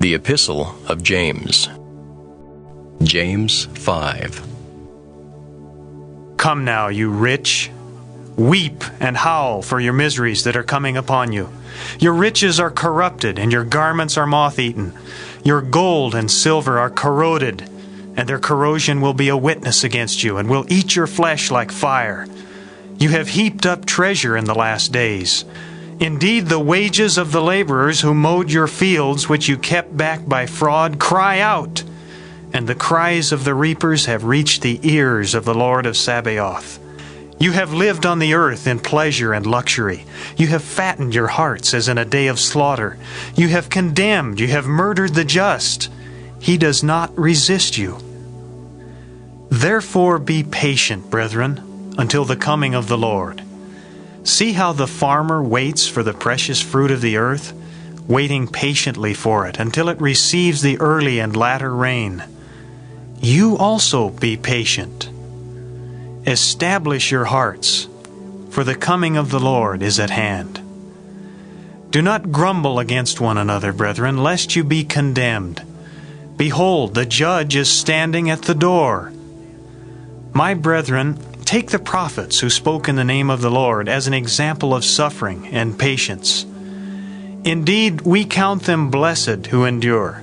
The Epistle of James. James 5. Come now, you rich, weep and howl for your miseries that are coming upon you. Your riches are corrupted, and your garments are moth-eaten. Your gold and silver are corroded, and their corrosion will be a witness against you, and will eat your flesh like fire. You have heaped up treasure in the last days. Indeed, the wages of the laborers who mowed your fields, which you kept back by fraud, cry out, and the cries of the reapers have reached the ears of the Lord of Sabaoth. You have lived on the earth in pleasure and luxury. You have fattened your hearts as in a day of slaughter. You have condemned, you have murdered the just. He does not resist you. Therefore be patient, brethren, until the coming of the Lord. See how the farmer waits for the precious fruit of the earth, waiting patiently for it until it receives the early and latter rain. You also be patient. Establish your hearts, for the coming of the Lord is at hand. Do not grumble against one another, brethren, lest you be condemned. Behold, the judge is standing at the door. My brethren, take the prophets who spoke in the name of the Lord as an example of suffering and patience. Indeed, we count them blessed who endure.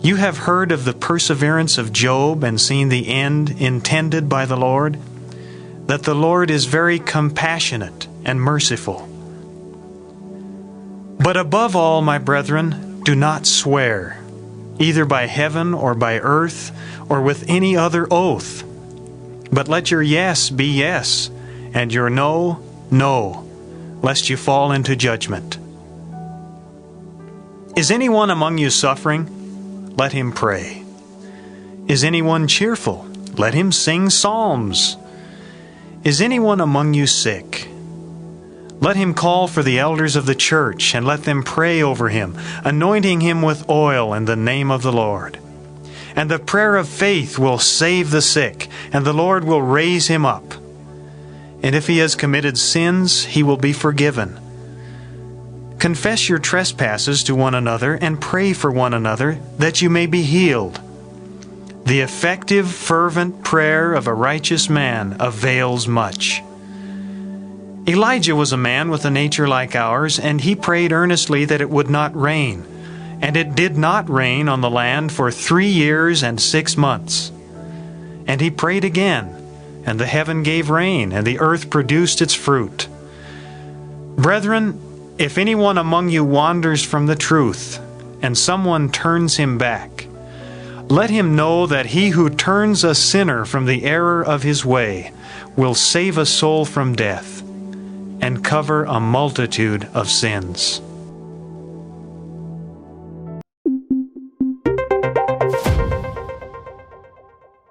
You have heard of the perseverance of Job and seen the end intended by the Lord, that the Lord is very compassionate and merciful. But above all, my brethren, do not swear, either by heaven or by earth or with any other oath. But let your yes be yes, and your no, no, lest you fall into judgment. Is anyone among you suffering? Let him pray. Is anyone cheerful? Let him sing psalms. Is anyone among you sick? Let him call for the elders of the church, and let them pray over him, anointing him with oil in the name of the Lord. And the prayer of faith will save the sick, and the Lord will raise him up. And if he has committed sins, he will be forgiven. Confess your trespasses to one another, and pray for one another, that you may be healed. The effective, fervent prayer of a righteous man avails much. Elijah was a man with a nature like ours, and he prayed earnestly that it would not rain. And it did not rain on the land for 3 years and 6 months. And he prayed again, and the heaven gave rain, and the earth produced its fruit. Brethren, if anyone among you wanders from the truth, and someone turns him back, let him know that he who turns a sinner from the error of his way will save a soul from death, and cover a multitude of sins.